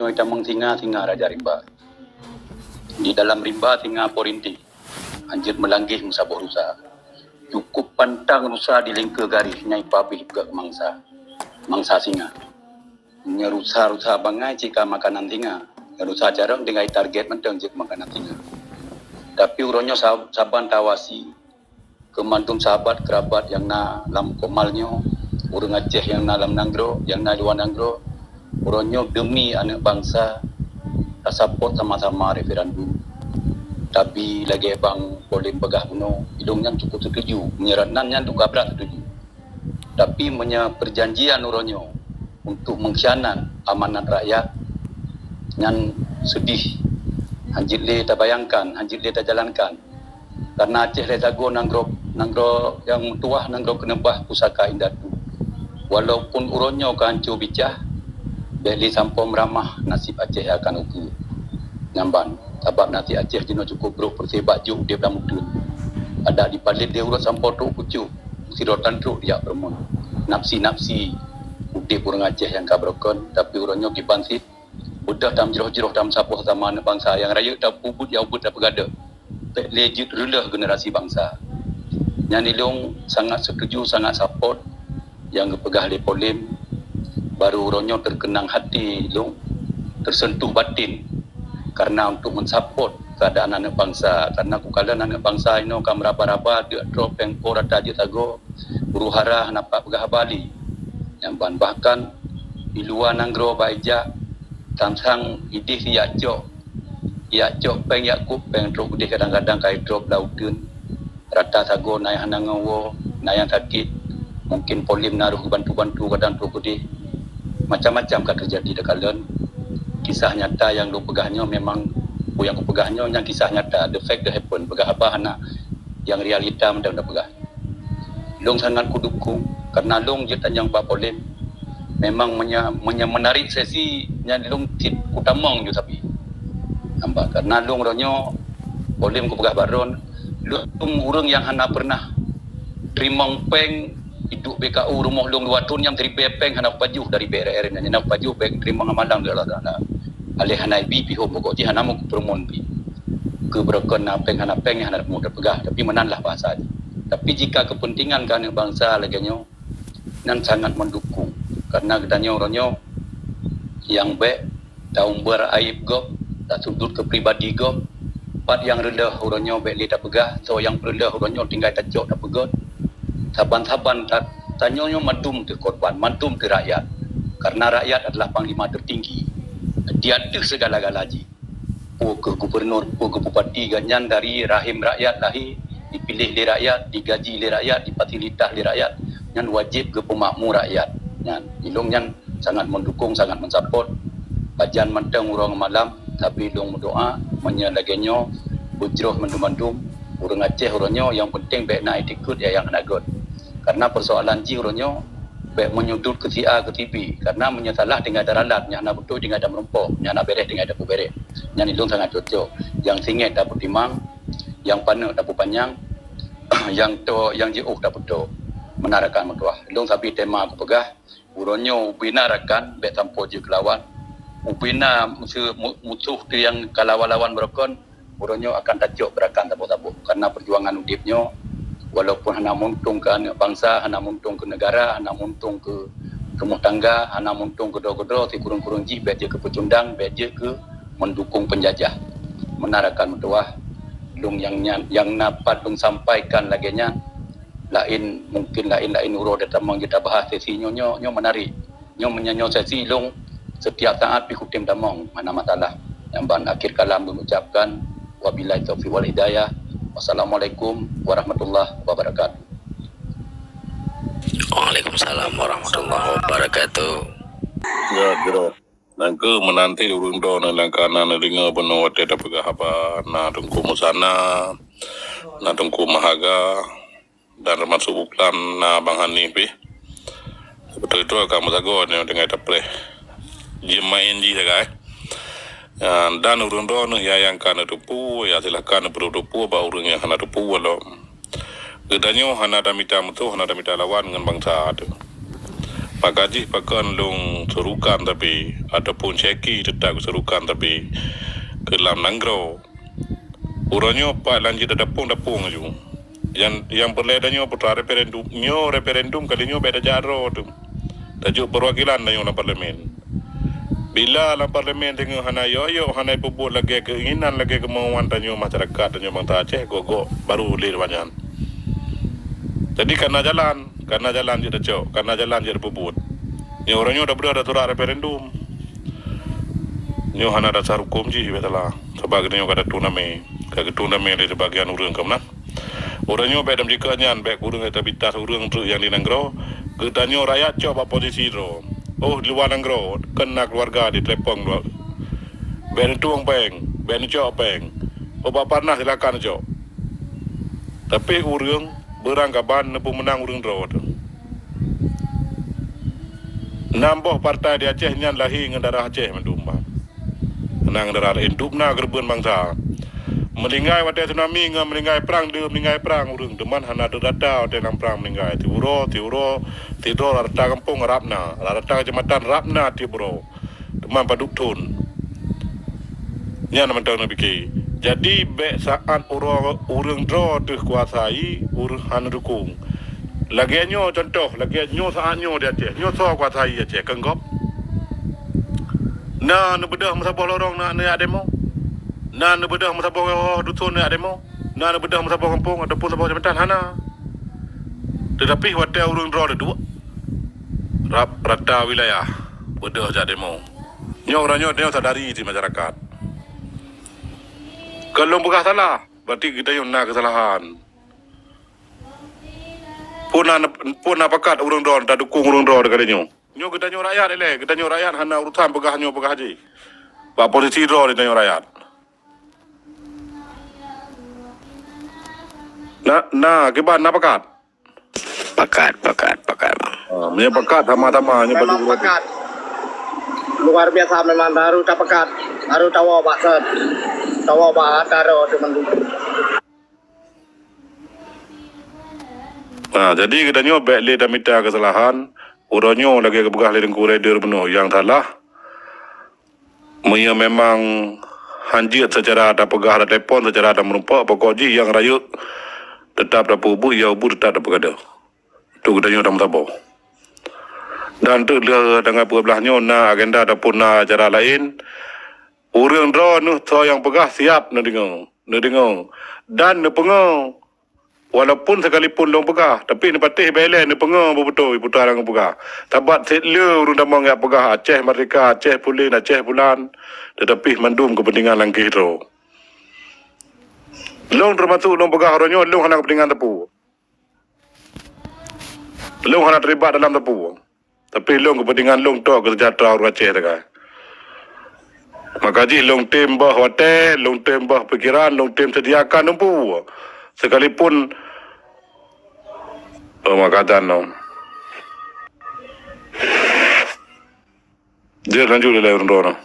Ita mengtinga-tinga raja rimba. Di dalam rimba tinga porinti. Anjir melanggih musabuh rusa. Cukup pantang rusa di lingka garis nyai pabih ke mangsa. Mangsa singa. Nya rusa-rusa bangai jika makanan tinga. Rusa jarang dengan target menteng jika makanan tinga. Tapi uronyo saban tawasi. Kemantum sahabat kerabat yang na lam komalnyo. Urang Aceh yang na lam nanggro, yang na luar nanggro. Uronyo demi anak bangsa support sama-sama referendum. Tapi lagi bang boleh pegah puno, hidungnya cukup setuju, menyeranannya juga berat setuju. Tapi perjanjian uronyo untuk mengkhianat amanat rakyat, yang sedih. Hanjit le tak bayangkan, hanjit le tak jalankan. Karena Aceh le tago nanggro yang tuah nanggro kenebah pusaka indah tu. Walaupun uronyo kancur bicah, beli sampo meramah nasib Aceh akan uku nyamban. Sebab nanti Aceh jenuh cukup bro persebak juk dia dalam mutun. Ada di palit dia urut sampo tu kucu. Sirotan tu dia bermun. Napsi-napsi udip orang Aceh yang kabrokon tapi urunyo kipansit. Budak dalam jeroh-jeroh dalam sapuh zaman bangsa yang raya dah pubut ya ubut dah pegada. Legit relah generasi bangsa. Yang nilong sangat setuju, sangat support yang kepegah le polim. Baru uronyo terkenang hati long tersentuh batin karena untuk mensupport keadaan anak bangsa. Karena kukalan anak bangsa ini kam raba-raba dia drop yang ora taji tago beruhara nampak pegah Bali yang bahkan di luar nanggro baija tansang idih ya cok peng yakub peng drop di kadang-kadang kai drop lautun rata tago naik hanangawo naik sakit mungkin polim naruh bantu-bantu kadang drop di macam-macam kan terjadi dekat kisah nyata yang lu pegahnya memang yang ku pegahnya yang kisah nyata the fact that happen pegah apa anak yang realita mendak pegah long sangat ku dukung karena long je yang ba polim memang menarik sesi yang long ku tamang je tapi nampak karena long ronyo polim ku pegah baron long urang yang hana pernah terima peng hidup BKU rumah long 2 tahun yang terima peng hana pajuh dari BRR nya hana pajuh peng terima ngamalang dia lah alih hana bi piho pokok ji hana mu permon bi ke berkon peng hana peng hana mu pegah tapi menanlah bahasa ni. Tapi jika kepentingan kan bangsa laginya nan sangat mendukung karena katanya orangnya yang baik tahu beraib go tak sudut ke pribadi go part yang rendah orangnya baik dia tak pegah so yang rendah orangnya tinggal tajok tak pegot saban-saban tanyanya madum ke korban madum ke rakyat karena rakyat adalah panglima tertinggi dia ada segala-gala ji ke gubernur ke bupati ganyan dari rahim rakyat lahir dipilih oleh rakyat digaji oleh rakyat difasilitah oleh rakyat yang wajib ke pemakmur rakyat yang ilung yang sangat mendukung sangat mensupport bajan mentang urang malam tapi ilung berdoa menyalagenyo bujroh mendum-mendum urang Aceh uranyo yang penting baik nak ikut ya yang nak god karena persoalan ji uranyo baik menyudut ke CA ke TV karena menyesalah dengan ada ralat yang nak betul dengan ada merompok yang nak beres dengan ada beres yang ilung sangat cocok yang singit dapat timang yang panak dapat panjang yang jauh dapat betul menarakan metuah ilung sapi tema aku pegah uronyo ubina rakan baik tampo je kelawan ubina musuh tu yang kalawan-lawan berokon uronyo akan tajuk berakan tabuk-tabuk karena perjuangan udipnya walaupun hana muntung ke anak bangsa, hana muntung ke negara, hana muntung ke rumah tangga, hana muntung ke dogo-dogo, si kurung-kurung ji, biar dia ke pecundang, biar dia ke mendukung penjajah. Menarakan metuah, lung yang dapat lung sampaikan laginya, mungkin lain uro datamang kita bahas sesinya, nyo menarik. Nyo menyanyo sesi lung setiap saat pi kutim damong, mana masalah. Yang ban akhir kalam mengucapkan, wabillahi taufiq wal hidayah. Wassalamualaikum warahmatullahi wabarakatuh. Waalaikumsalam warahmatullahi wabarakatuh. Ya, kira. Nangke menanti urung do na langkana na linga bano wate da pegah apa na tungku musana na tungku mahaga dan termasuk buklan na Bang Hanif pi. Betul itu kamu sago dengan tapre. Jimain ji sagai. Dan urung do na ya yang kana tupu ya silakan berdupu ba urung yang kana tupu walo. Gedanyo hana da mita mutu hana da mita lawan dengan bangsa tu. Makaji pakan long serukan tapi ataupun ceki tetap serukan tapi ke dalam nanggro. Uranyo pak lanjut dapung ju. Yang berledanya putra referendum kali nyo beda jaro tu. Tajuk perwakilan na yung parlemen. Bila dalam parlemen tengok hana yo hana puput lagi keinginan lagi kemauan tanyo masyarakat tanyo bang Aceh go baru lir banyak. Jadi karena jalan je cok, karena jalan je puput. Nyo orangnya udah berada turah referendum. Nyo hana dasar hukum ji betala. Sebagai nyo kada tuname di sebagian urang kamna. Orangnya bedam jika nyan baik urang etabitas urang tu yang di nanggro. Ketanyo rakyat coba posisi ro. Oh di luar nanggro kena keluarga di telepon dua. Ben tuang peng, ben cok peng. Oba pernah silakan cok. Tapi urang beranggapan nepu menang urang ro tu. Nambah partai di Aceh nyan lahi ngendarah Aceh mendumba. Nang darah hidup na gerben bangsa. Melingai wadah tsunami ngam melingai perang urang deman hana data dalam perang melingai tiuro rata kampung Rapna rata kecamatan Rapna tiuro deman paduk tun nya nama tahu nabi. Jadi be saat urang dro tu kuasai hana dukung lagi nyo contoh lagi nyo saat nyo dia Aceh nyo so kuasai Aceh kenggop na bedah masabah lorong na demo na bedah masabah dusun na demo na bedah masabah kampung ataupun sabah jabatan hana. Tetapi hotel urang dro ada dua rata wilayah bedah jadi demo nyo orangnya dia sadari di masyarakat. Kalau bukan salah berarti kita yang nak kesalahan. Pun apakat urang dro tak dukung urang dro dekat nyo. Nyo kita nyo rakyat hana urusan pegah haji. Pak posisi dro di nyo rakyat. Nah, kibat nak pakat. Pakat bang. Punya pakat sama-sama nya Memang pekat. Luar biasa memang baru tak pekat. Baru tahu bakset. Tahu bakaro tu mendung. Nah, jadi kita nyo baik le dah minta kesalahan. Uranyo lagi kebegah le dengku rider benar yang salah. Mereka memang hanjit secara ada pegah ada telefon secara ada merumpak pokoknya yang rayuk tetap ada pubuh ya ubu tetap ada pegada. Tu kita nyo dah mentabau. Dan tu dengan perbelahnya na agenda ataupun na acara lain. Urang dro nu so yang pegah siap na dengar. Dan na pengau walaupun sekalipun long pegah tapi ni patih belen ni pengau betul putaran pegah. Tabat setlu urang damang yang pegah Aceh Merdeka, Aceh Pulin, Aceh Bulan tetapi mandum kepentingan langkih dro. Long termasuk long pegah orangnya long hana kepentingan tepu. Long hana terlibat dalam tepu. Tapi long kepentingan long tok kesejahteraan orang Aceh dekat. Maka long tim bah hotel, long tim bah pikiran, long tim sediakan nempu. Sekalipun makatan no. Dia lanjut le urang